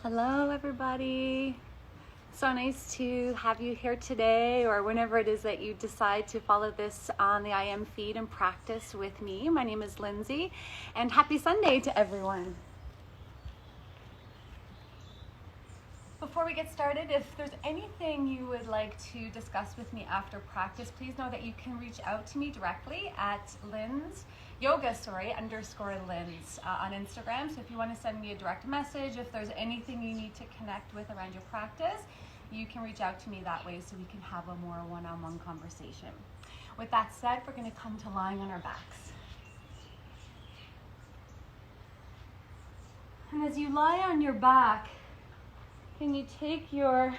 Hello everybody. So nice to have you here today, or whenever it is that you decide to follow this on the IM feed and practice with me. My name is Lindsay, and happy Sunday to everyone. Before we get started, if there's anything you would like to discuss with me after practice, please know that you can reach out to me directly at yoga_Linz on Instagram. So if you want to send me a direct message, if there's anything you need to connect with around your practice, you can reach out to me that way so we can have a more one-on-one conversation. With that said, we're going to come to lying on our backs. And as you lie on your back, can you take your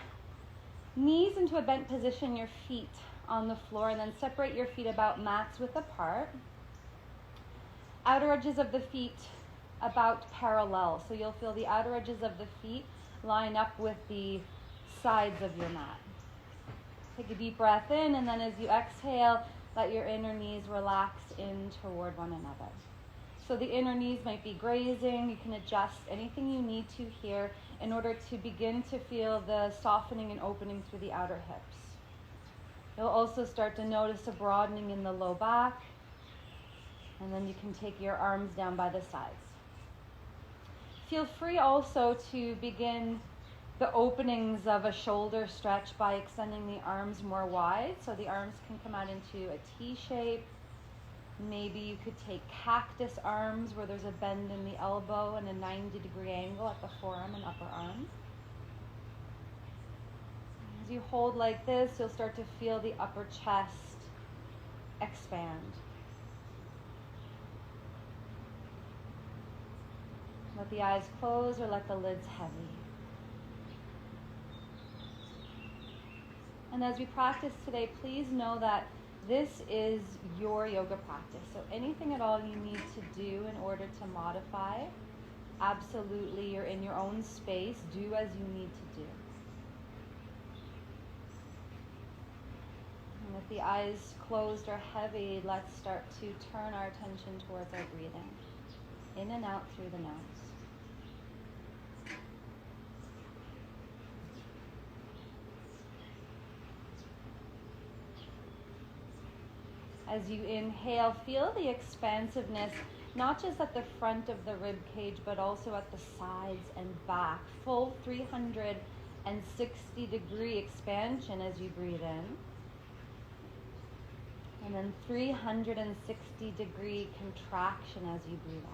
knees into a bent position, your feet on the floor, and then separate your feet about mat's width apart. Outer edges of the feet about parallel. So you'll feel the outer edges of the feet line up with the sides of your mat. Take a deep breath in, and then as you exhale, let your inner knees relax in toward one another. So the inner knees might be grazing. You can adjust anything you need to here in order to begin to feel the softening and opening through the outer hips. You'll also start to notice a broadening in the low back, and then you can take your arms down by the sides. Feel free also to begin the openings of a shoulder stretch by extending the arms more wide, so the arms can come out into a T shape. Maybe you could take cactus arms where there's a bend in the elbow and a 90-degree angle at the forearm and upper arm. As you hold like this, you'll start to feel the upper chest expand. Let the eyes close or let the lids heavy. And as we practice today, please know that this is your yoga practice. So anything at all you need to do in order to modify, absolutely, you're in your own space. Do as you need to do. And with the eyes closed or heavy, let's start to turn our attention towards our breathing. In and out through the nose. As you inhale, feel the expansiveness, not just at the front of the rib cage, but also at the sides and back. Full 360-degree expansion as you breathe in. And then 360-degree contraction as you breathe out.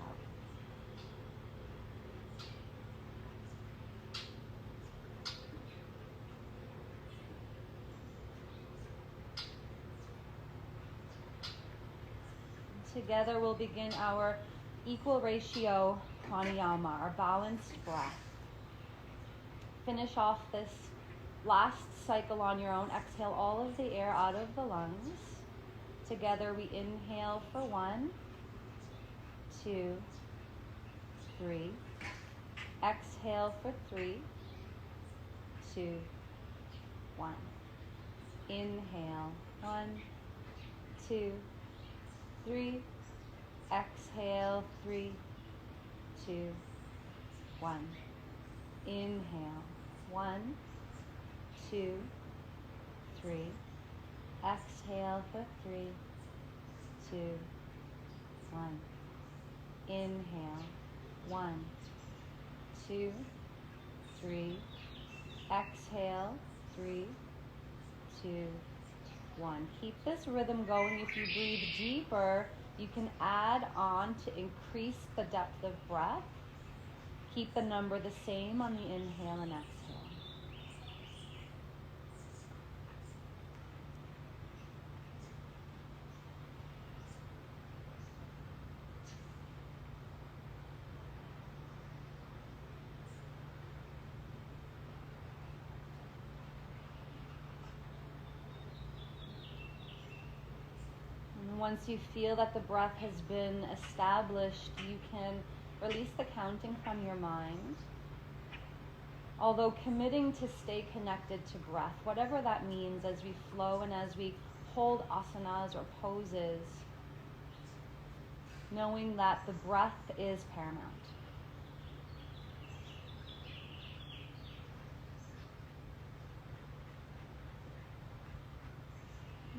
Together we'll begin our equal ratio pranayama, our balanced breath. Finish off this last cycle on your own. Exhale all of the air out of the lungs. Together we inhale for 1, 2, 3. Exhale for 3, 2, 1. Inhale, 1, 2, 3. Exhale, 3, 2, 1. Inhale, 1, 2, 3. Exhale for 3, 2, 1. Inhale, 1, 2, 3. Exhale, 3, 2, 1. Keep this rhythm going. If you breathe deeper, you can add on to increase the depth of breath. Keep the number the same on the inhale and exhale. Once you feel that the breath has been established, you can release the counting from your mind. Although committing to stay connected to breath, whatever that means, as we flow and as we hold asanas or poses, knowing that the breath is paramount.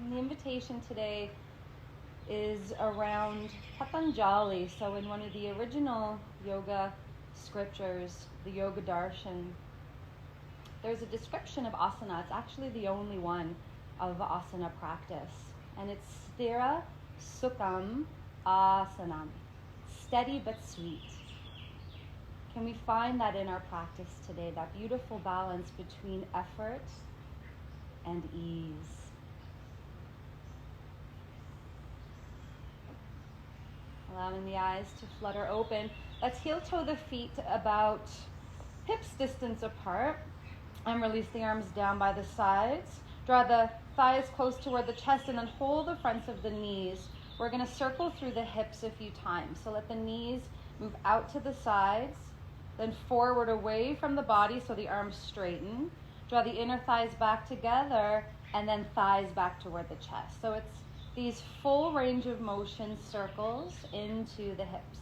And the invitation today is around Patanjali. So in one of the original yoga scriptures, the Yoga Darshan, there's a description of asana. It's actually the only one of asana practice. And it's sthira sukham asanam. Steady but sweet. Can we find that in our practice today, that beautiful balance between effort and ease? Allowing the eyes to flutter open. Let's heel toe the feet about hips distance apart. And release the arms down by the sides. Draw the thighs close toward the chest and then hold the fronts of the knees. We're going to circle through the hips a few times. So let the knees move out to the sides, then forward away from the body so the arms straighten. Draw the inner thighs back together and then thighs back toward the chest. So it's these full range of motion circles into the hips,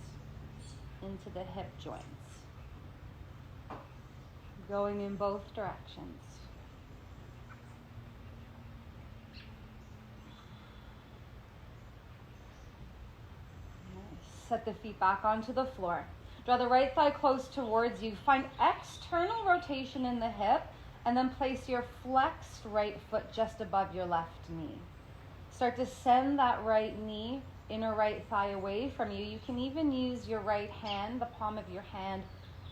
into the hip joints. Going in both directions. Nice. Set the feet back onto the floor. Draw the right thigh close towards you. Find external rotation in the hip and then place your flexed right foot just above your left knee. Start to send that right knee, inner right thigh away from you. You can even use your right hand, the palm of your hand,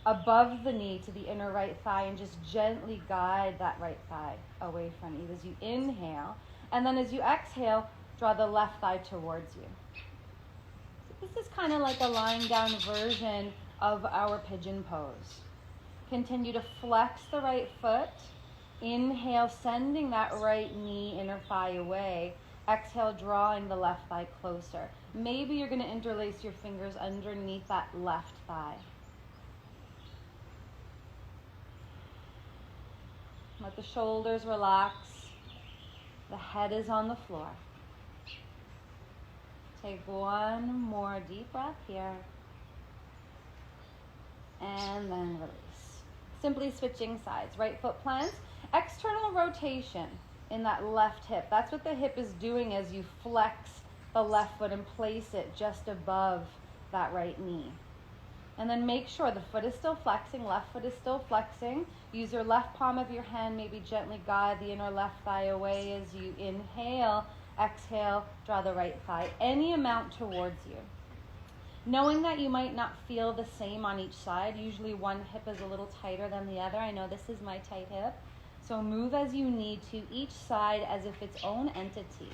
above the knee to the inner right thigh and just gently guide that right thigh away from you as you inhale. And then as you exhale, draw the left thigh towards you. This is kind of like a lying down version of our pigeon pose. Continue to flex the right foot. Inhale, sending that right knee, inner thigh away. Exhale, drawing the left thigh closer. Maybe you're going to interlace your fingers underneath that left thigh. Let the shoulders relax. The head is on the floor. Take one more deep breath here. And then release. Simply switching sides. Right foot plants. External rotation in that left hip. That's what the hip is doing as you flex the left foot and place it just above that right knee. And then make sure the foot is still flexing, left foot is still flexing. Use your left palm of your hand, maybe gently guide the inner left thigh away as you inhale. Exhale, draw the right thigh any amount towards you. Knowing that you might not feel the same on each side, usually one hip is a little tighter than the other. I know this is my tight hip. So move as you need to, each side as if its own entity.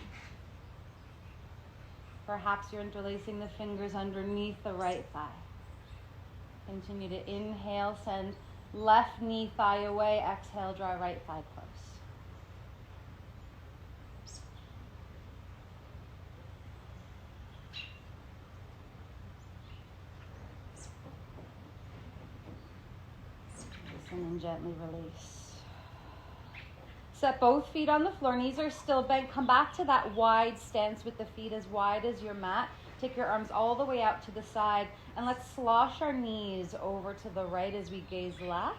Perhaps you're interlacing the fingers underneath the right thigh. Continue to inhale, send left knee thigh away. Exhale, draw right thigh close. Listen and gently release. Set both feet on the floor. Knees are still bent. Come back to that wide stance with the feet as wide as your mat. Take your arms all the way out to the side. And let's slosh our knees over to the right as we gaze left.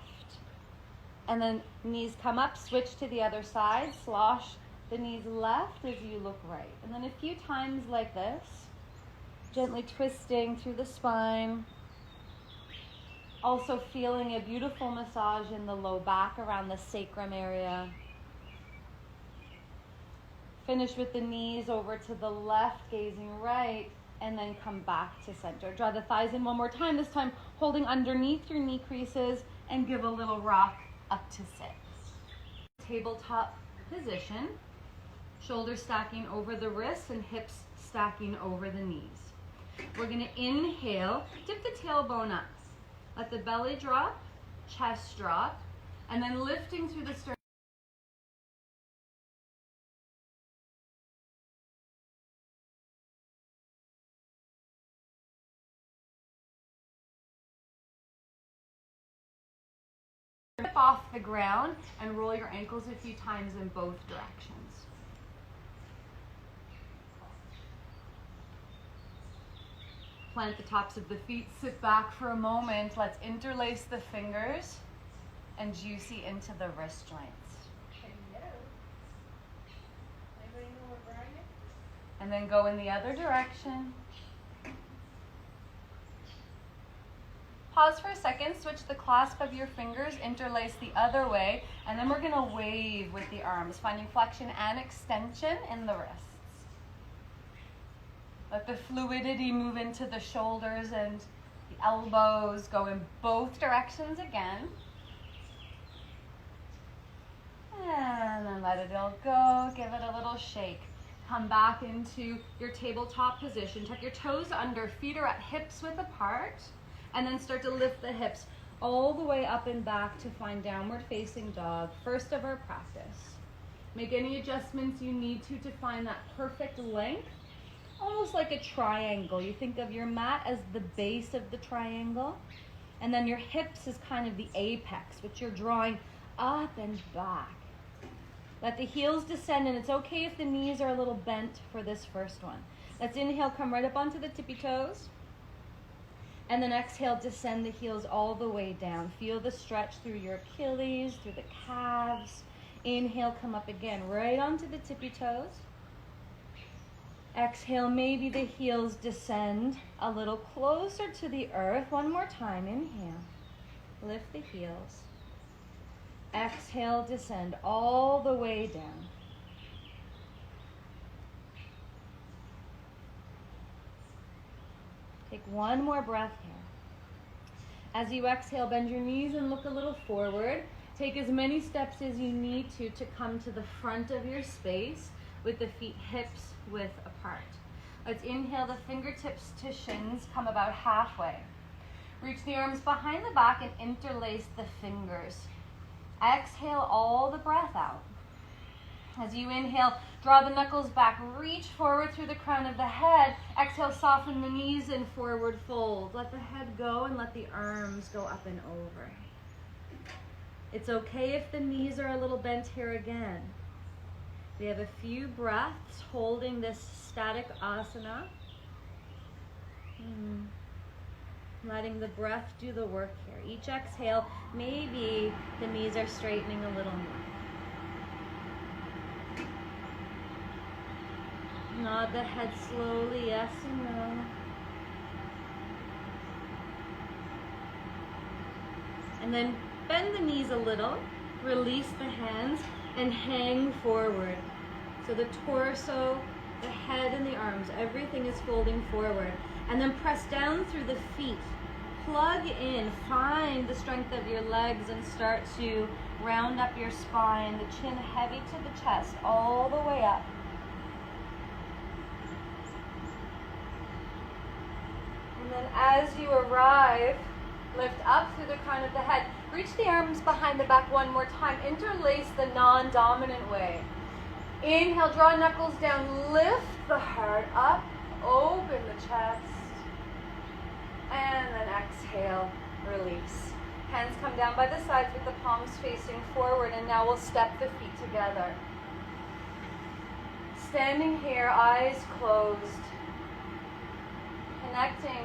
And then knees come up, switch to the other side. Slosh the knees left as you look right. And then a few times like this. Gently twisting through the spine. Also feeling a beautiful massage in the low back around the sacrum area. Finish with the knees over to the left, gazing right, and then come back to center. Draw the thighs in one more time, this time holding underneath your knee creases, and give a little rock up to sit. Tabletop position, shoulders stacking over the wrists and hips stacking over the knees. We're going to inhale, dip the tailbone up. Let the belly drop, chest drop, and then lifting through the sternum. Hip off the ground and roll your ankles a few times in both directions. Plant the tops of the feet, sit back for a moment. Let's interlace the fingers and juicy into the wrist joints. Hello. Anybody know what And then go in the other direction. Pause for a second, switch the clasp of your fingers, interlace the other way, and then we're going to wave with the arms, finding flexion and extension in the wrists. Let the fluidity move into the shoulders and the elbows. Go in both directions again. And then let it all go. Give it a little shake. Come back into your tabletop position. Tuck your toes under, feet are at hips width apart. And then start to lift the hips all the way up and back to find downward facing dog. First of our practice. Make any adjustments you need to find that perfect length. Almost like a triangle. You think of your mat as the base of the triangle. And then your hips is kind of the apex, which you're drawing up and back. Let the heels descend, and it's okay if the knees are a little bent for this first one. Let's inhale, come right up onto the tippy toes. And then exhale, descend the heels all the way down. Feel the stretch through your Achilles, through the calves. Inhale, come up again, right onto the tippy toes. Exhale, maybe the heels descend a little closer to the earth. One more time, inhale. Lift the heels. Exhale, descend all the way down. Take one more breath here. As you exhale, bend your knees and look a little forward. Take as many steps as you need to come to the front of your space with the feet hips width apart. Let's inhale the fingertips to shins, come about halfway. Reach the arms behind the back and interlace the fingers. Exhale all the breath out. As you inhale, draw the knuckles back, reach forward through the crown of the head. Exhale, soften the knees and forward fold. Let the head go and let the arms go up and over. It's okay if the knees are a little bent here again. We have a few breaths holding this static asana. Letting the breath do the work here. Each exhale, maybe the knees are straightening a little more. Nod the head slowly, yes and no. And then bend the knees a little, release the hands, and hang forward. So the torso, the head, and the arms, everything is folding forward. And then press down through the feet. Plug in, find the strength of your legs and start to round up your spine, the chin heavy to the chest, all the way up. And then as you arrive, lift up through the crown of the head. Reach the arms behind the back one more time. Interlace the non-dominant way. Inhale, draw knuckles down, lift the heart up, open the chest. And then exhale, release. Hands come down by the sides with the palms facing forward, and now we'll step the feet together. Standing here, eyes closed, connecting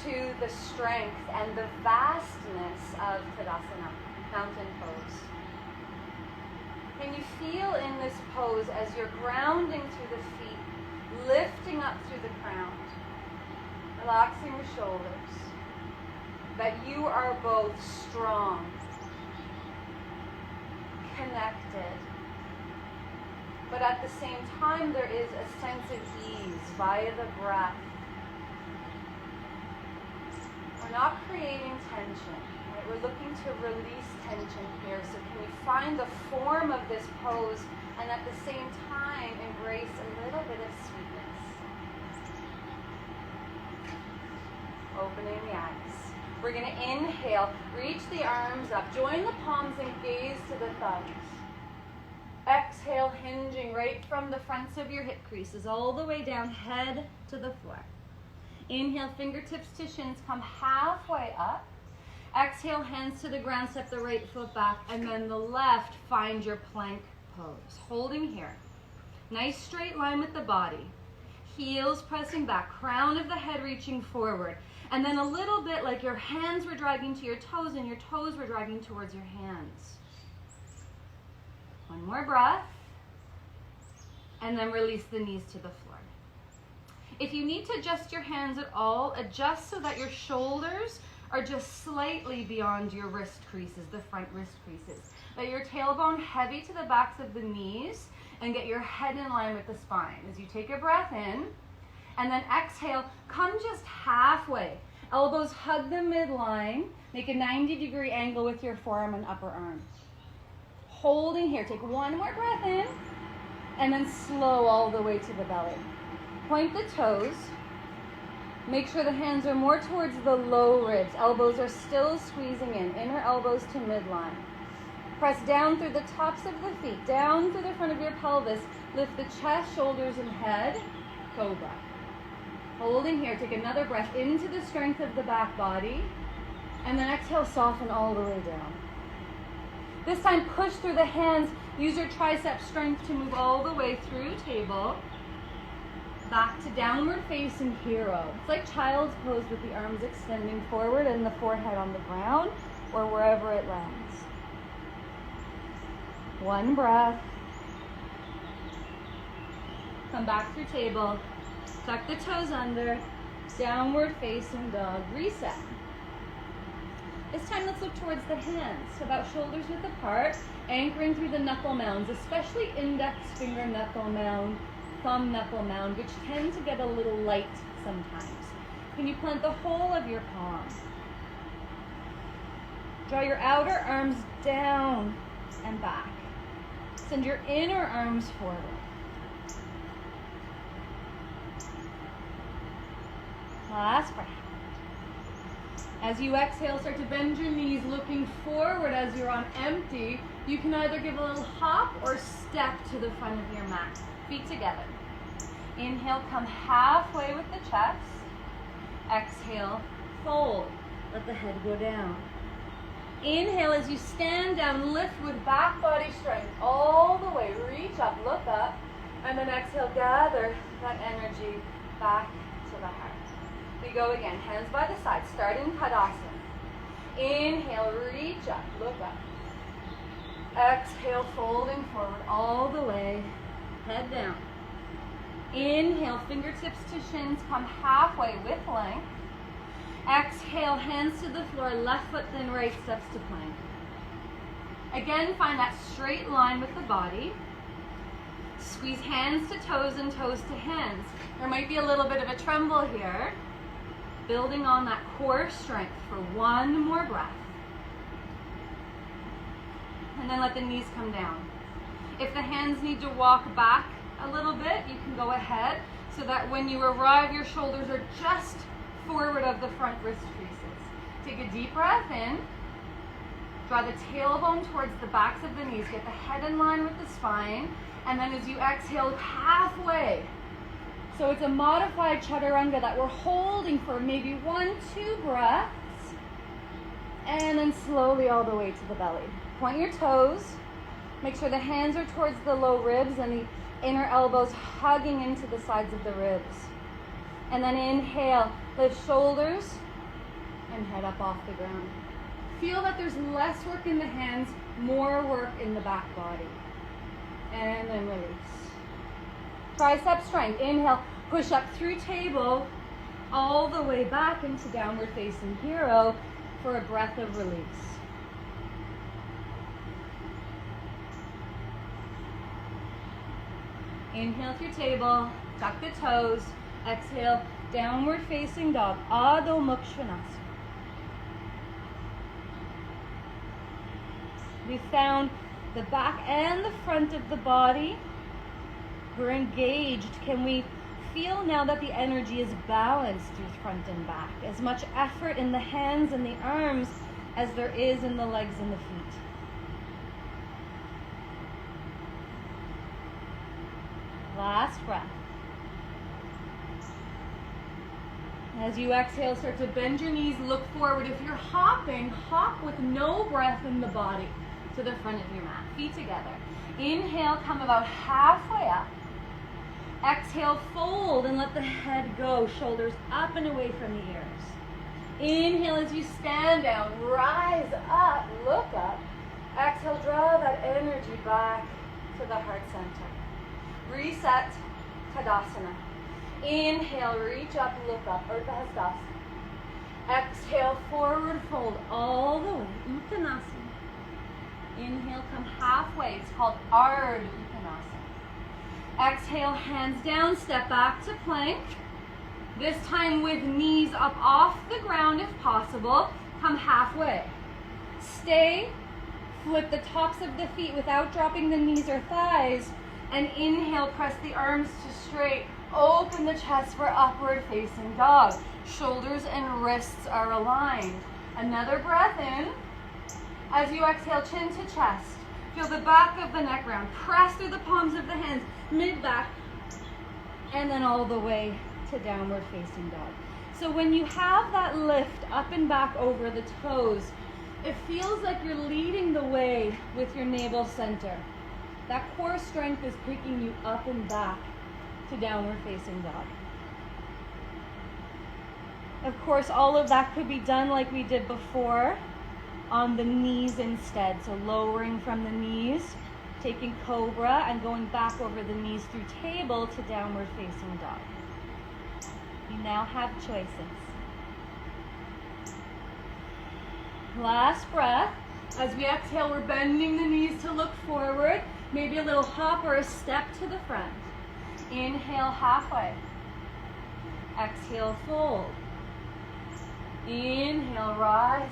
to the strength and the vastness of Tadasana, mountain pose. Can you feel in this pose as you're grounding through the feet, lifting up through the crown, relaxing the shoulders, that you are both strong, connected, but at the same time there is a sense of ease via the breath. We're not creating tension, right? We're looking to release tension here. So can we find the form of this pose and at the same time embrace a little bit of sweetness? Opening the eyes. We're going to inhale, reach the arms up, join the palms and gaze to the thumbs. Exhale, hinging right from the fronts of your hip creases all the way down, head to the floor. Inhale, fingertips to shins, come halfway up. Exhale, hands to the ground, step the right foot back, and then the left, find your plank pose. Holding here. Nice straight line with the body. Heels pressing back, crown of the head reaching forward. And then a little bit like your hands were dragging to your toes and your toes were dragging towards your hands. One more breath. And then release the knees to the floor. If you need to adjust your hands at all, adjust so that your shoulders are just slightly beyond your wrist creases, the front wrist creases. Let your tailbone heavy to the backs of the knees and get your head in line with the spine. As you take a breath in, and then exhale, come just halfway. Elbows hug the midline. Make a 90-degree angle with your forearm and upper arm. Holding here. Take one more breath in, and then slow all the way to the belly. Point the toes. Make sure the hands are more towards the low ribs. Elbows are still squeezing in. Inner elbows to midline. Press down through the tops of the feet, down through the front of your pelvis. Lift the chest, shoulders, and head. Cobra. Holding here, take another breath into the strength of the back body, and then exhale, soften all the way down. This time, push through the hands. Use your tricep strength to move all the way through table, back to downward facing hero. It's like child's pose with the arms extending forward and the forehead on the ground, or wherever it lands. One breath. Come back through table. Tuck the toes under, downward facing dog, reset. This time let's look towards the hands, so about shoulders width apart, anchoring through the knuckle mounds, especially index finger knuckle mound, thumb knuckle mound, which tend to get a little light sometimes. Can you plant the whole of your palm? Draw your outer arms down and back. Send your inner arms forward. Last breath. As you exhale, start to bend your knees, looking forward as you're on empty. You can either give a little hop or step to the front of your mat. Feet together. Inhale, come halfway with the chest. Exhale, fold. Let the head go down. Inhale as you stand down, lift with back body strength all the way. Reach up, look up, and then exhale, gather that energy back to the heart. We go again, hands by the side, start in Tadasana. Inhale, reach up, look up. Exhale, folding forward all the way, head down. Inhale, fingertips to shins, come halfway with length. Exhale, hands to the floor, left foot then right steps to plank. Again, find that straight line with the body. Squeeze hands to toes and toes to hands. There might be a little bit of a tremble here. Building on that core strength for one more breath. And then let the knees come down. If the hands need to walk back a little bit, you can go ahead so that when you arrive, your shoulders are just forward of the front wrist creases. Take a deep breath in. Draw the tailbone towards the backs of the knees. Get the head in line with the spine. And then as you exhale, halfway. So it's a modified chaturanga that we're holding for maybe 1-2 breaths. And then slowly all the way to the belly. Point your toes. Make sure the hands are towards the low ribs and the inner elbows hugging into the sides of the ribs. And then inhale, lift shoulders and head up off the ground. Feel that there's less work in the hands, more work in the back body. And then release. Tricep strength. Inhale, push up through table, all the way back into downward facing hero for a breath of release. Inhale through table, tuck the toes. Exhale, downward facing dog, Adho Mukha Svanasana. We found the back and the front of the body. We're engaged. Can we feel now that the energy is balanced through front and back? As much effort in the hands and the arms as there is in the legs and the feet. Last breath. As you exhale, start to bend your knees, look forward. If you're hopping, hop with no breath in the body to the front of your mat. Feet together. Inhale, come about halfway up. Exhale, fold and let the head go. Shoulders up and away from the ears. Inhale as you stand down. Rise up, look up. Exhale, draw that energy back to the heart center. Reset, Tadasana. Inhale, reach up, look up, Urdhva Hastasana. Exhale, forward fold all the way, Uttanasana. Inhale, come halfway, it's called Ardha Uttanasana. Exhale, hands down, step back to plank. This time with knees up off the ground if possible, come halfway. Stay, flip the tops of the feet without dropping the knees or thighs, and inhale, press the arms to straight. Open the chest for upward facing dog. Shoulders and wrists are aligned. Another breath in. As you exhale, chin to chest. Feel the back of the neck round. Press through the palms of the hands, mid-back, and then all the way to downward facing dog. So when you have that lift up and back over the toes, it feels like you're leading the way with your navel center. That core strength is taking you up and back to downward facing dog. Of course, all of that could be done like we did before on the knees instead. So lowering from the knees, taking cobra and going back over the knees through table to downward facing dog. You now have choices. Last breath. As we exhale, we're bending the knees to look forward. Maybe a little hop or a step to the front. Inhale, halfway. Exhale, fold. Inhale, rise.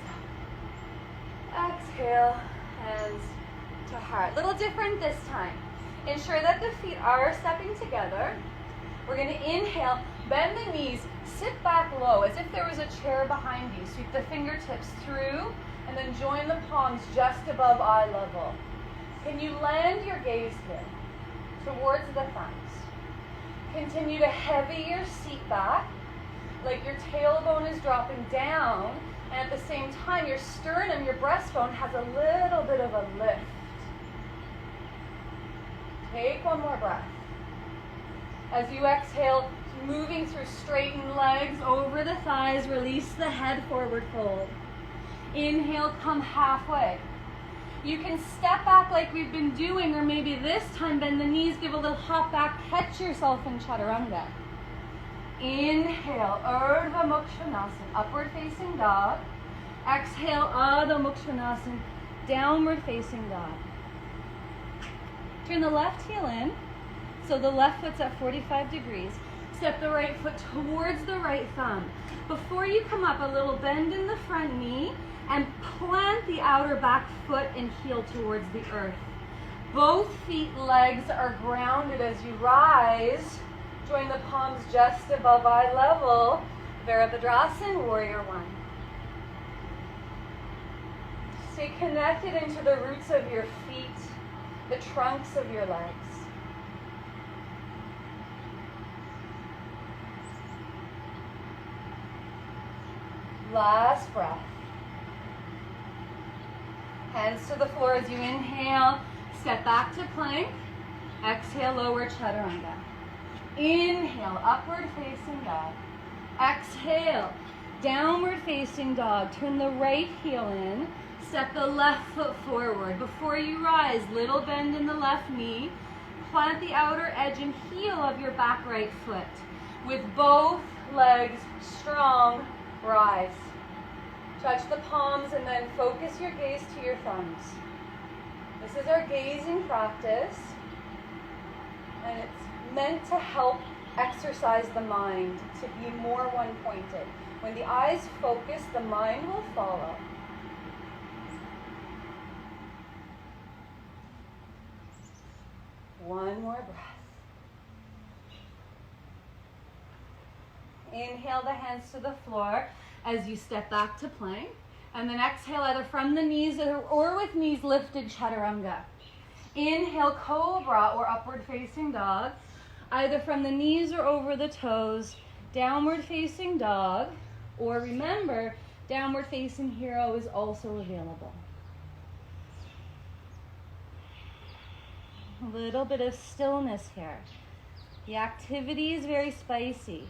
Exhale, hands to heart. Little different this time. Ensure that the feet are stepping together. We're going to inhale, bend the knees, sit back low as if there was a chair behind you. Sweep the fingertips through and then join the palms just above eye level. Can you land your gaze here towards the thumbs? Continue to heavy your seat back, like your tailbone is dropping down, and at the same time, your sternum, your breastbone has a little bit of a lift. Take one more breath. As you exhale, moving through straightened legs over the thighs, release the head, forward fold. Inhale, come halfway. You can step back like we've been doing, or maybe this time bend the knees, give a little hop back, catch yourself in chaturanga. Inhale, Urdhva Mukshvanasana, upward facing dog. Exhale, Adho Mukshvanasana, downward facing dog. Turn the left heel in, so the left foot's at 45 degrees. Step the right foot towards the right thumb. Before you come up, a little bend in the front knee, and plant the outer back foot and heel towards the earth. Both feet, legs are grounded as you rise. Join the palms just above eye level. Virabhadrasana, Warrior One. Stay connected into the roots of your feet, the trunks of your legs. Last breath. Hands to the floor as you inhale. Step back to plank. Exhale, lower chaturanga. Inhale, upward facing dog. Exhale, downward facing dog. Turn the right heel in. Step the left foot forward. Before you rise, little bend in the left knee. Plant the outer edge and heel of your back right foot. With both legs strong, rise. Touch the palms and then focus your gaze to your thumbs. This is our gazing practice, and it's meant to help exercise the mind to be more one-pointed. When the eyes focus, the mind will follow. One more breath. Inhale the hands to the floor as you step back to plank. And then exhale either from the knees or with knees lifted, chaturanga. Inhale, cobra or upward facing dog. Either from the knees or over the toes. Downward facing dog. Or remember, downward facing hero is also available. A little bit of stillness here. The activity is very spicy.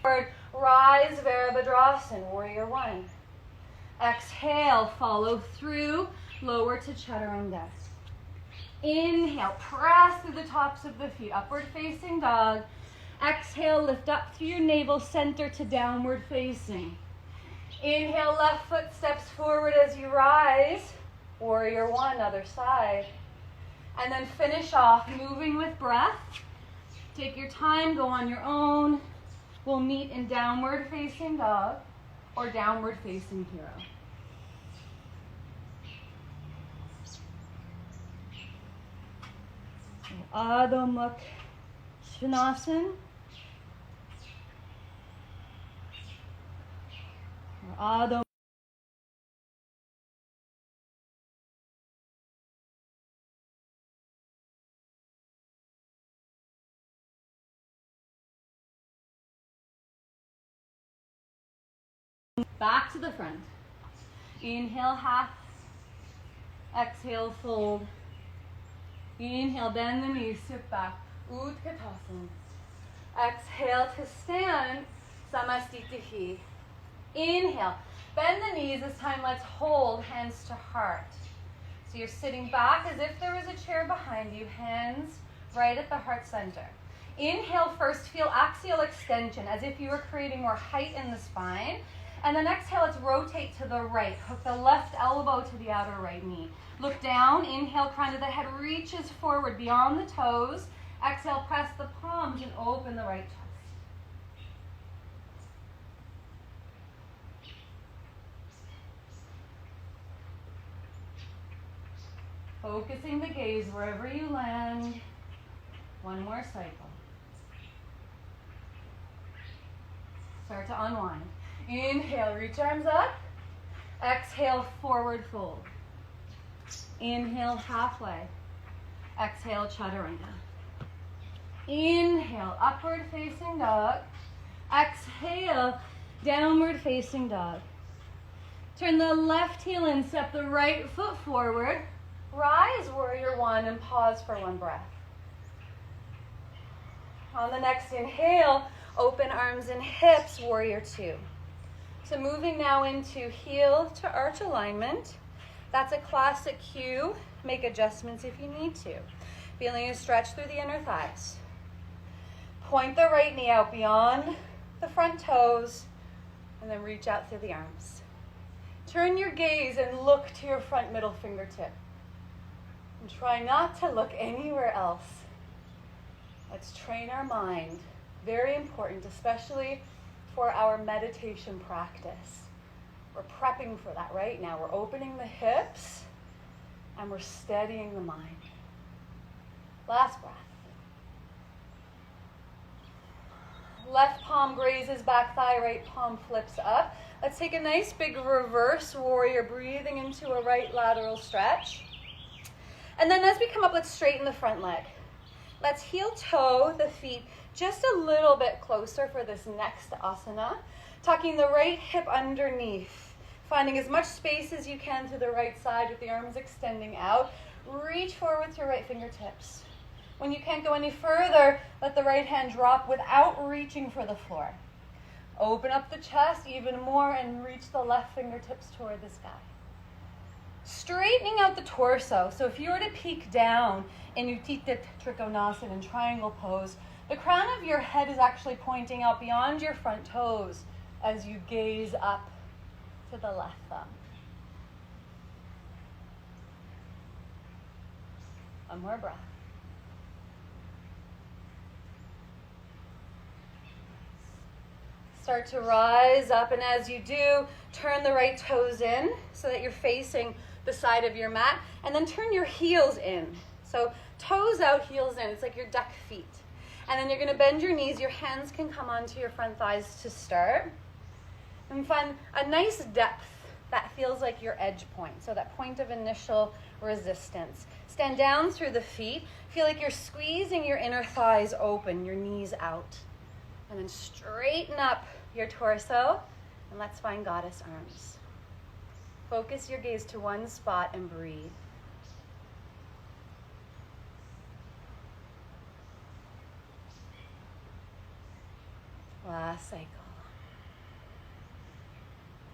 Forward, rise, Virabhadrasana, warrior one. Exhale, follow through, lower to Chaturanga. Inhale, press through the tops of the feet, upward facing dog. Exhale, lift up through your navel center to downward facing. Inhale, left foot steps forward as you rise, warrior one, other side. And then finish off moving with breath. Take your time, go on your own. We'll meet in downward facing dog or downward facing hero. Adho Mukha Svanasana. Adho. Back to the front. Inhale, half. Exhale, fold. Inhale, bend the knees, sit back. Utkatasana. Exhale to stand, Samastitihi. Inhale, bend the knees. This time let's hold hands to heart. So you're sitting back as if there was a chair behind you, hands right at the heart center. Inhale first, feel axial extension as if you were creating more height in the spine. And then exhale, let's rotate to the right. Hook the left elbow to the outer right knee. Look down, inhale, crown of the head reaches forward beyond the toes. Exhale, press the palms and open the right chest. Focusing the gaze wherever you land. One more cycle. Start to unwind. Inhale, reach arms up. Exhale, forward fold. Inhale, halfway. Exhale, Chaturanga. Inhale, upward facing dog. Exhale, downward facing dog. Turn the left heel in, step the right foot forward. Rise, warrior one, and pause for one breath. On the next inhale, open arms and hips, warrior two. So moving now into heel to arch alignment. That's a classic cue. Make adjustments if you need to. Feeling a stretch through the inner thighs. Point the right knee out beyond the front toes and then reach out through the arms. Turn your gaze and look to your front middle fingertip. And try not to look anywhere else. Let's train our mind. Very important, especially for our meditation practice. We're prepping for that right now. We're opening the hips and we're steadying the mind. Last breath. Left palm grazes back thigh, right palm flips up. Let's take a nice big reverse warrior, breathing into a right lateral stretch. And then as we come up, let's straighten the front leg. Let's heel toe the feet just a little bit closer for this next asana. Tucking the right hip underneath. Finding as much space as you can to the right side with the arms extending out. Reach forward with your right fingertips. When you can't go any further, let the right hand drop without reaching for the floor. Open up the chest even more and reach the left fingertips toward the sky. Straightening out the torso. So if you were to peek down in Utthita Trikonasana in triangle pose, the crown of your head is actually pointing out beyond your front toes as you gaze up to the left thumb. One more breath. Start to rise up, and as you do, turn the right toes in so that you're facing the side of your mat, and then turn your heels in. So toes out, heels in. It's like your duck feet. And then you're going to bend your knees. Your hands can come onto your front thighs to start. And find a nice depth that feels like your edge point, so that point of initial resistance. Stand down through the feet. Feel like you're squeezing your inner thighs open, your knees out. And then straighten up your torso, and let's find goddess arms. Focus your gaze to one spot and breathe. Last cycle.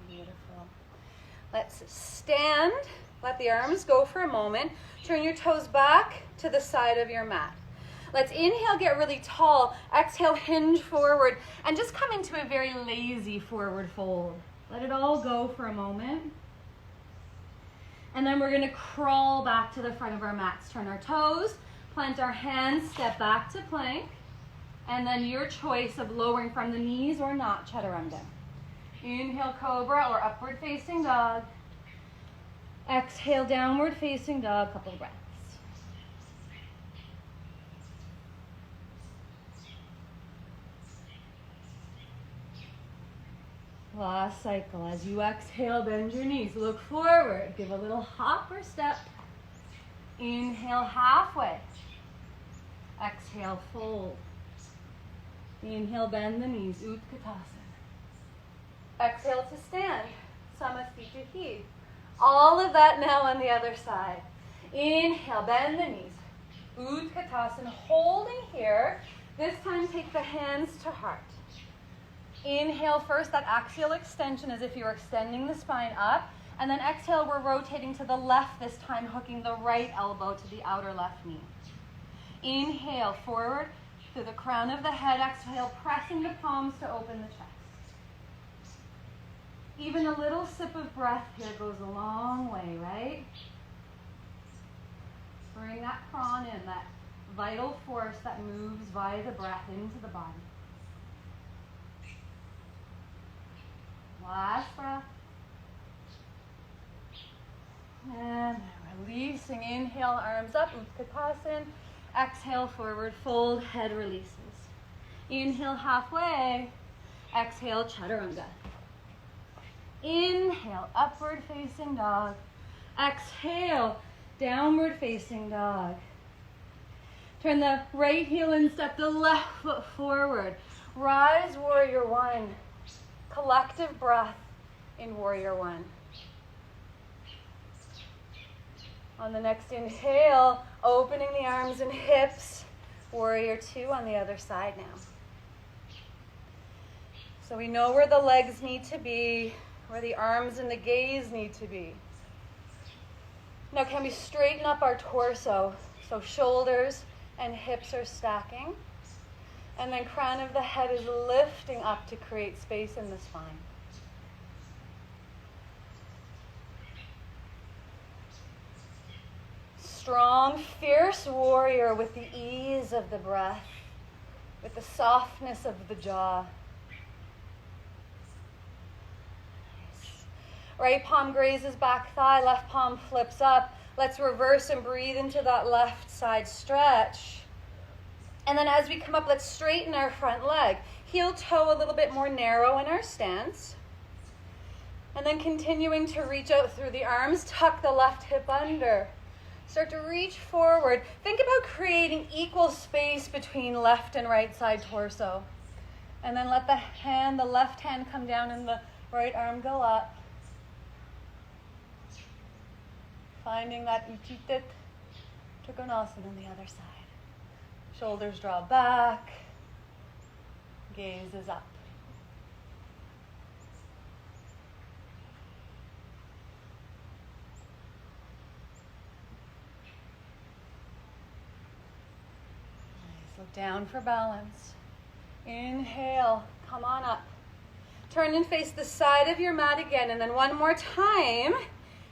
Beautiful. Let's stand. Let the arms go for a moment. Turn your toes back to the side of your mat. Let's inhale, get really tall. Exhale, hinge forward. And just come into a very lazy forward fold. Let it all go for a moment. And then we're going to crawl back to the front of our mats. Turn our toes, plant our hands, step back to plank. And then your choice of lowering from the knees or not, chaturanga. Inhale, cobra or upward facing dog. Exhale, downward facing dog, couple breaths. Last cycle. As you exhale, bend your knees. Look forward. Give a little hop or step. Inhale, halfway. Exhale, fold. Inhale, bend the knees. Utkatasana. Exhale to stand. Samasthiti. All of that now on the other side. Inhale, bend the knees. Utkatasana. Holding here. This time take the hands to heart. Inhale first, that axial extension as if you were extending the spine up. And then exhale, we're rotating to the left this time, hooking the right elbow to the outer left knee. Inhale, forward through the crown of the head. Exhale, pressing the palms to open the chest. Even a little sip of breath here goes a long way, right? Bring that prana in, that vital force that moves via the breath into the body. Last breath. And releasing. Inhale, arms up, Utkatasana. Exhale, forward fold, head releases. Inhale, halfway. Exhale, chaturanga. Inhale, upward facing dog. Exhale, downward facing dog. Turn the right heel and step the left foot forward. Rise, warrior one. Collective breath in warrior one. On the next inhale, opening the arms and hips. Warrior two on the other side now. So we know where the legs need to be, where the arms and the gaze need to be. Now can we straighten up our torso? So shoulders and hips are stacking. And then crown of the head is lifting up to create space in the spine. Strong, fierce warrior with the ease of the breath, with the softness of the jaw. Nice. Right palm grazes back thigh, left palm flips up. Let's reverse and breathe into that left side stretch. And then as we come up, let's straighten our front leg. Heel toe a little bit more narrow in our stance. And then continuing to reach out through the arms, tuck the left hip under. Start to reach forward. Think about creating equal space between left and right side torso. And then let the left hand come down and the right arm go up. Finding that Utthita Trikonasana on the other side. Shoulders draw back, gaze is up. Nice. Look down for balance. Inhale, come on up. Turn and face the side of your mat again, and then one more time.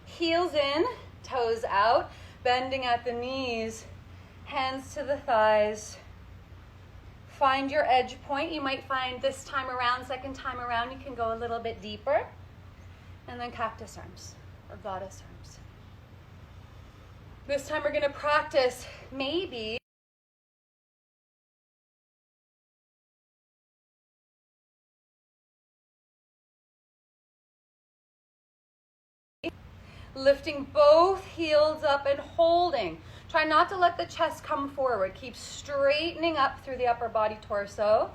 Heels in, toes out, bending at the knees. Hands to the thighs. Find your edge point. You might find this time around, second time around, you can go a little bit deeper. And then cactus arms or goddess arms. This time we're going to practice maybe lifting both heels up and holding. Try not to let the chest come forward. Keep straightening up through the upper body torso.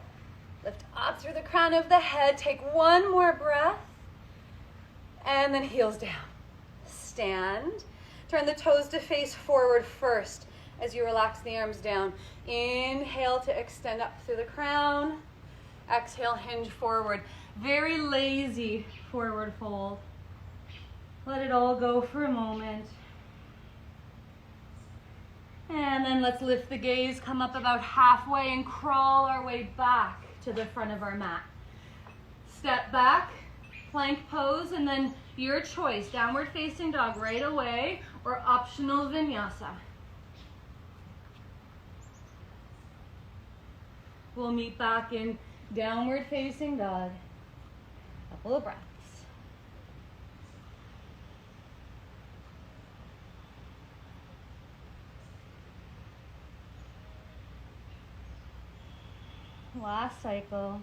Lift up through the crown of the head. Take one more breath. And then heels down. Stand. Turn the toes to face forward first as you relax the arms down. Inhale to extend up through the crown. Exhale, hinge forward. Very lazy forward fold. Let it all go for a moment. And then let's lift the gaze, come up about halfway and crawl our way back to the front of our mat. Step back, plank pose, and then your choice, downward facing dog right away or optional vinyasa. We'll meet back in downward facing dog. Couple of breaths. Last cycle.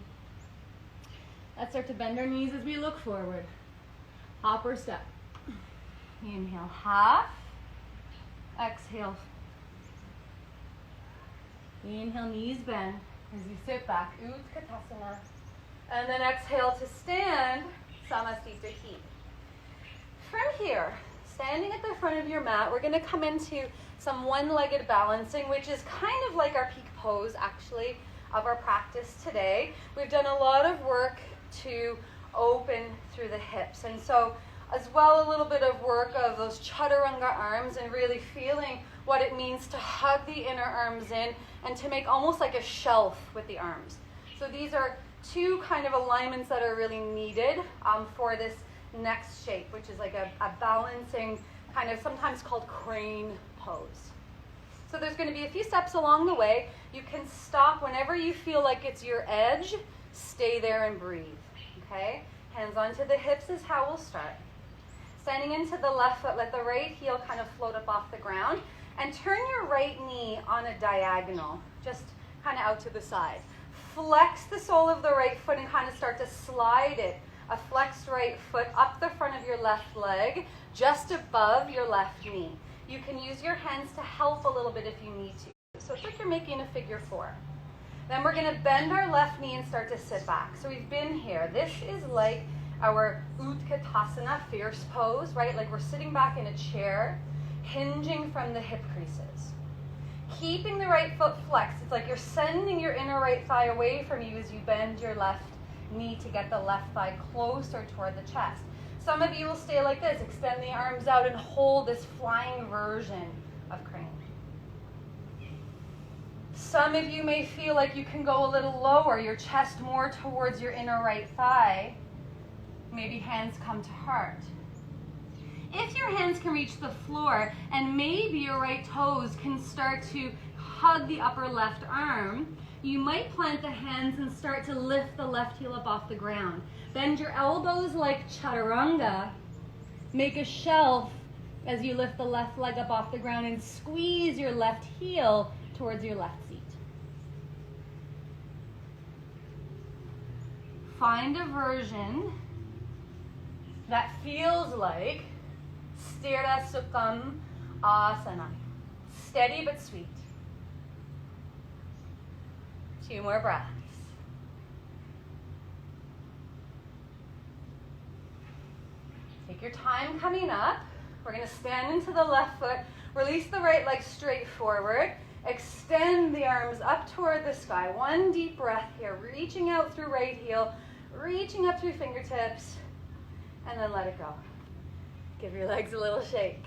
Let's start to bend our knees as we look forward. Hop or step. Inhale, half. Exhale. Inhale, knees bend as you sit back. Utkatasana. And then exhale to stand. Samasthita heat. From here, standing at the front of your mat, we're going to come into some one-legged balancing, which is kind of like our peak pose, actually, of our practice today. We've done a lot of work to open through the hips, and so as well a little bit of work of those chaturanga arms and really feeling what it means to hug the inner arms in and to make almost like a shelf with the arms. So these are two kind of alignments that are really needed for this next shape, which is like a balancing kind of sometimes called crane pose. So there's going to be a few steps along the way. You can stop whenever you feel like it's your edge. Stay there and breathe. Okay? Hands onto the hips is how we'll start. Standing into the left foot, let the right heel kind of float up off the ground. And turn your right knee on a diagonal, just kind of out to the side. Flex the sole of the right foot and kind of start to slide it, a flexed right foot up the front of your left leg, just above your left knee. You can use your hands to help a little bit if you need to. So it's like you're making a figure four. Then we're going to bend our left knee and start to sit back. So we've been here. This is like our Utkatasana, fierce pose, right? Like we're sitting back in a chair, hinging from the hip creases. Keeping the right foot flexed. It's like you're sending your inner right thigh away from you as you bend your left knee to get the left thigh closer toward the chest. Some of you will stay like this, extend the arms out and hold this flying version of crane. Some of you may feel like you can go a little lower, your chest more towards your inner right thigh. Maybe hands come to heart. If your hands can reach the floor and maybe your right toes can start to hug the upper left arm, you might plant the hands and start to lift the left heel up off the ground. Bend your elbows like chaturanga. Make a shelf as you lift the left leg up off the ground and squeeze your left heel towards your left seat. Find a version that feels like Sthira Sukham Asana. Steady but sweet. 2 more breaths. Take your time coming up. We're going to stand into the left foot. Release the right leg straight forward. Extend the arms up toward the sky. 1 deep breath here. Reaching out through right heel. Reaching up through fingertips. And then let it go. Give your legs a little shake.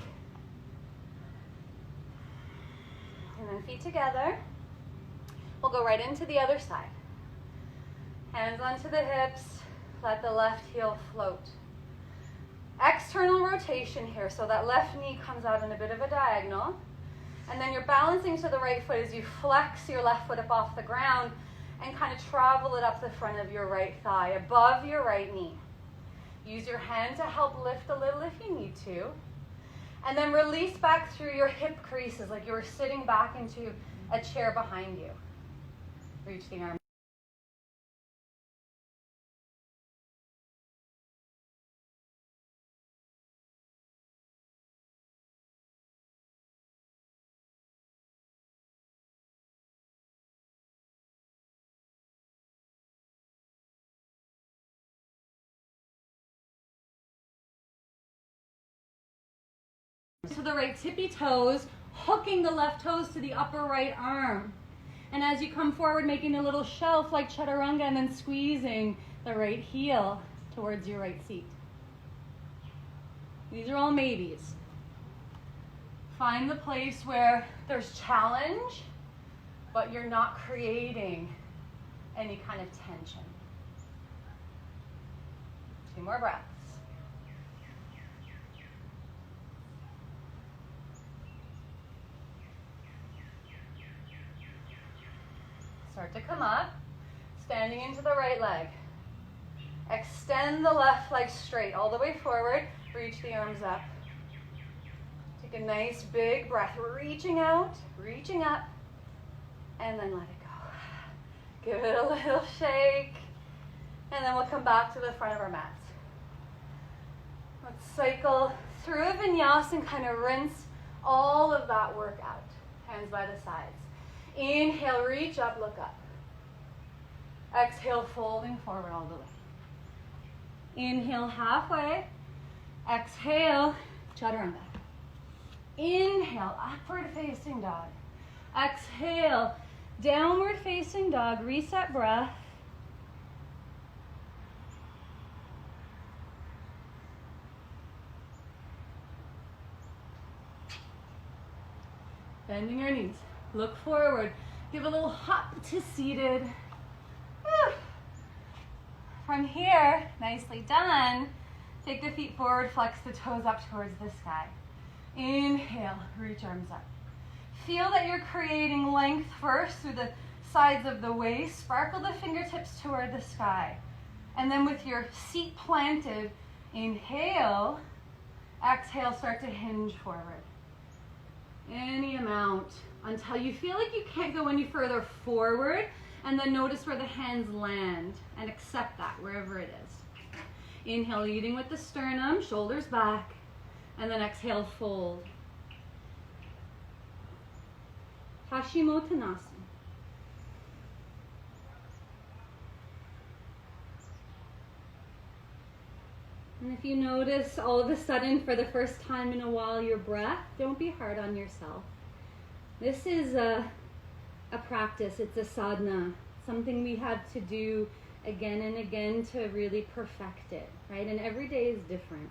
And then feet together. We'll go right into the other side. Hands onto the hips. Let the left heel float. External rotation here, so that left knee comes out in a bit of a diagonal. And then you're balancing to the right foot as you flex your left foot up off the ground and kind of travel it up the front of your right thigh, above your right knee. Use your hand to help lift a little if you need to. And then release back through your hip creases like you were sitting back into a chair behind you. Reach the arm. To the right tippy toes, hooking the left toes to the upper right arm. And as you come forward, making a little shelf like chaturanga and then squeezing the right heel towards your right seat. These are all maybes. Find the place where there's challenge, but you're not creating any kind of tension. 2 more breaths. Start to come up, standing into the right leg. Extend the left leg straight all the way forward. Reach the arms up. Take a nice big breath, reaching out, reaching up, and then let it go. Give it a little shake, and then we'll come back to the front of our mats. Let's cycle through a vinyasa and kind of rinse all of that work out. Hands by the sides. Inhale, reach up, look up. Exhale, folding forward all the way. Inhale, halfway. Exhale, chaturanga. Inhale, upward facing dog. Exhale, downward facing dog. Reset breath. Bending your knees. Look forward. Give a little hop to seated. From here, nicely done. Take the feet forward, flex the toes up towards the sky. Inhale, reach arms up. Feel that you're creating length first through the sides of the waist. Sparkle the fingertips toward the sky. And then with your seat planted, inhale, exhale, start to hinge forward. Any amount until you feel like you can't go any further forward, and then notice where the hands land and accept that wherever it is. Inhale, leading with the sternum, shoulders back, and then exhale, fold. Paschimottanasana. And if you notice all of a sudden for the first time in a while your breath, don't be hard on yourself. This is a practice, it's a sadhana, something we have to do again and again to really perfect it, right? And every day is different.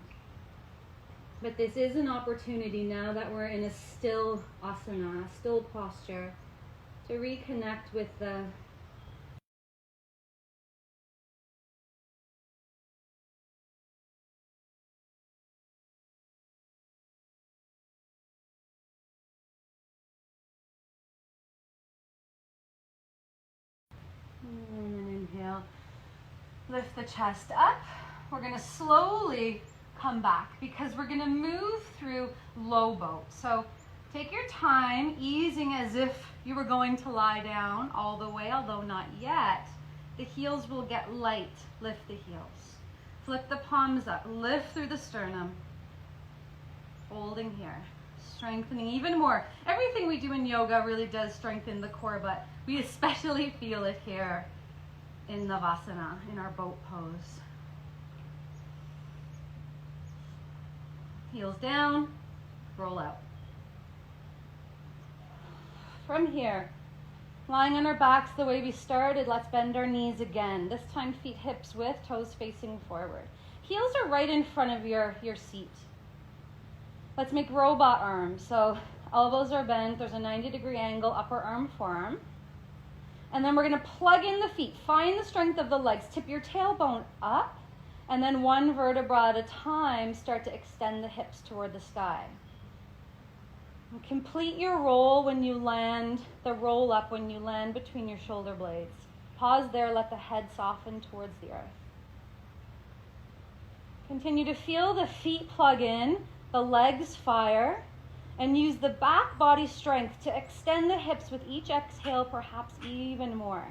But this is an opportunity now that we're in a still asana, a still posture, to reconnect with the and then inhale, lift the chest up. We're going to slowly come back because we're going to move through low boat. So take your time, easing as if you were going to lie down all the way, although not yet. The heels will get light. Lift the heels. Flip the palms up. Lift through the sternum. Holding here. Strengthening even more. Everything we do in yoga really does strengthen the core, but we especially feel it here in Navasana, in our boat pose. Heels down, roll out. From here, lying on our backs the way we started, let's bend our knees again. This time feet hips width, toes facing forward. Heels are right in front of your seat. Let's make robot arms. So elbows are bent, there's a 90-degree angle, upper arm, forearm. And then we're going to plug in the feet. Find the strength of the legs. Tip your tailbone up, and then one vertebra at a time, start to extend the hips toward the sky. And complete your roll when you land, the roll up when you land between your shoulder blades. Pause there, let the head soften towards the earth. Continue to feel the feet plug in, the legs fire, and use the back body strength to extend the hips with each exhale, perhaps even more.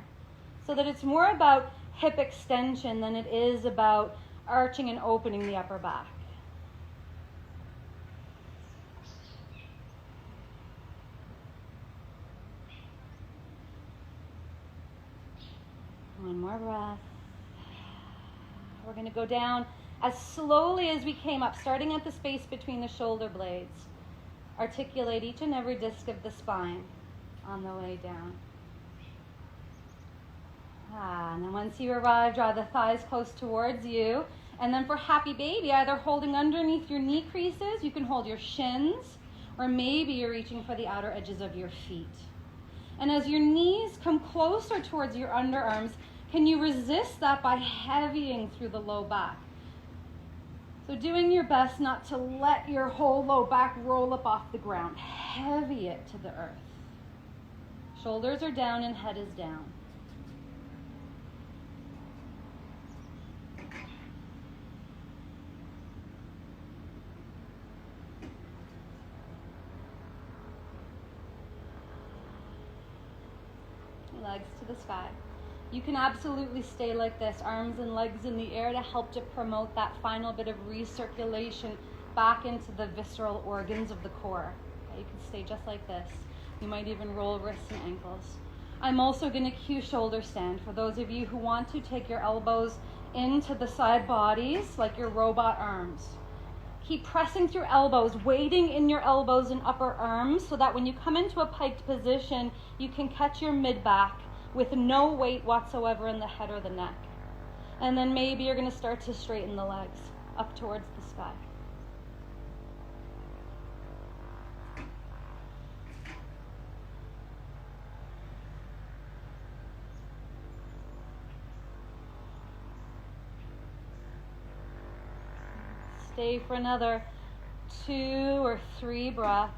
So that it's more about hip extension than it is about arching and opening the upper back. One more breath. We're going to go down as slowly as we came up, starting at the space between the shoulder blades. Articulate each and every disc of the spine on the way down. And then once you arrive, draw the thighs close towards you. And then for happy baby, either holding underneath your knee creases, you can hold your shins, or maybe you're reaching for the outer edges of your feet. And as your knees come closer towards your underarms, can you resist that by heavying through the low back? So doing your best not to let your whole low back roll up off the ground. Heavy it to the earth. Shoulders are down and head is down. Legs to the sky. You can absolutely stay like this, arms and legs in the air, to help to promote that final bit of recirculation back into the visceral organs of the core. Okay, you can stay just like this. You might even roll wrists and ankles. I'm also going to cue shoulder stand. For those of you who want to, take your elbows into the side bodies like your robot arms. Keep pressing through elbows, weighting in your elbows and upper arms so that when you come into a piked position, you can catch your mid-back with no weight whatsoever in the head or the neck. And then maybe you're going to start to straighten the legs up towards the sky. Stay for another 2 or 3 breaths.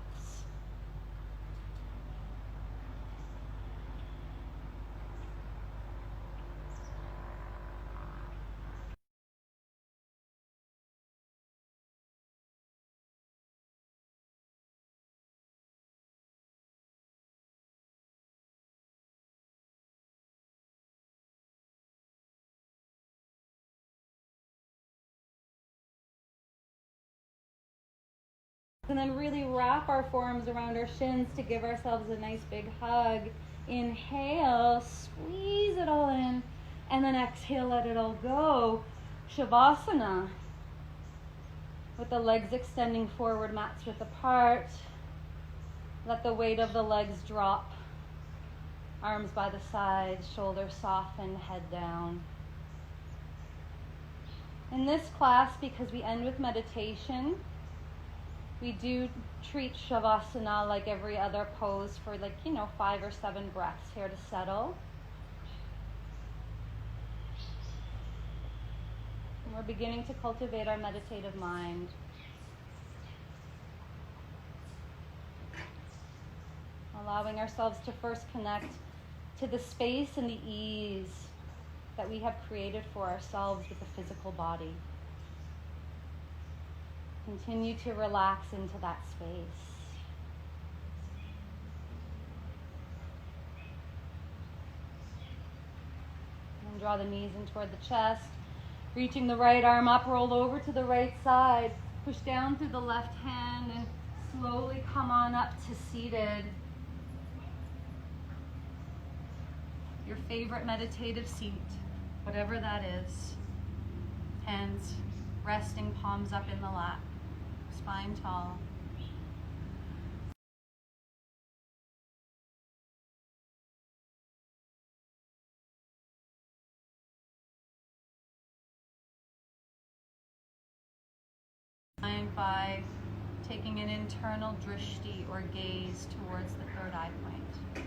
And then really wrap our forearms around our shins to give ourselves a nice big hug. Inhale, squeeze it all in, and then exhale, let it all go. Shavasana, with the legs extending forward, mats width apart. Let the weight of the legs drop. Arms by the sides, shoulders soften, head down. In this class, because we end with meditation, we do treat Shavasana like every other pose for 5 or 7 breaths here to settle. And we're beginning to cultivate our meditative mind. Allowing ourselves to first connect to the space and the ease that we have created for ourselves with the physical body. Continue to relax into that space. And draw the knees in toward the chest. Reaching the right arm up, roll over to the right side. Push down through the left hand and slowly come on up to seated. Your favorite meditative seat, whatever that is. Hands resting, palms up in the lap. Spine tall. By taking an internal drishti or gaze towards the third eye point.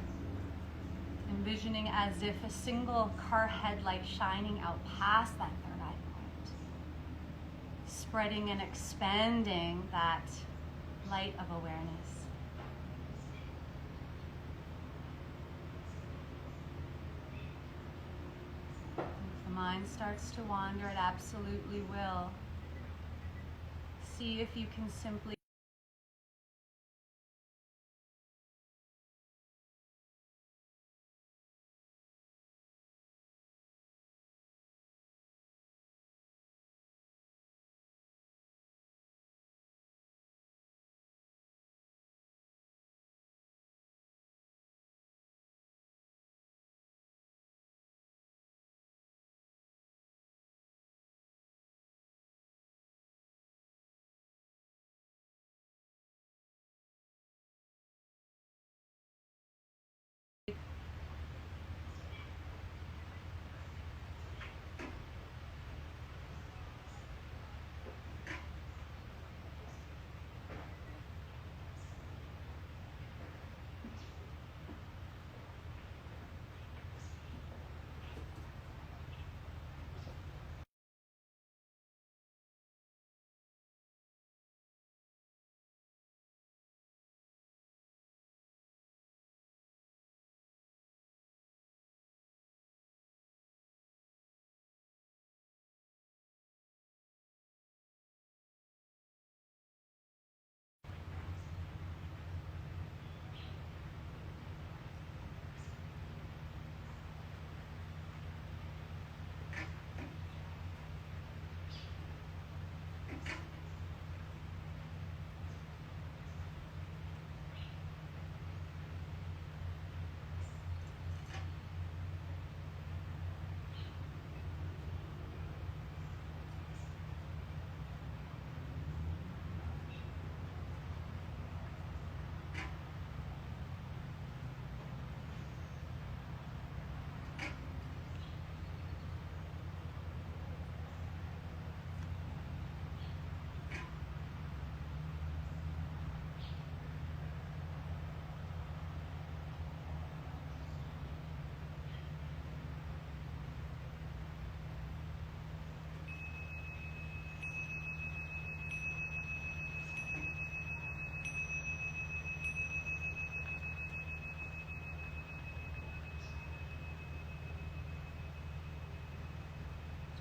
Envisioning as if a single car headlight shining out past that third eye point. Spreading and expanding that light of awareness. If the mind starts to wander, it absolutely will. See if you can simply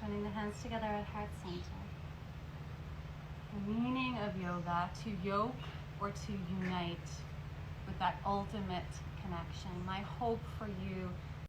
Joining the hands together at heart center. The meaning of yoga, to yoke or to unite with that ultimate connection. My hope for you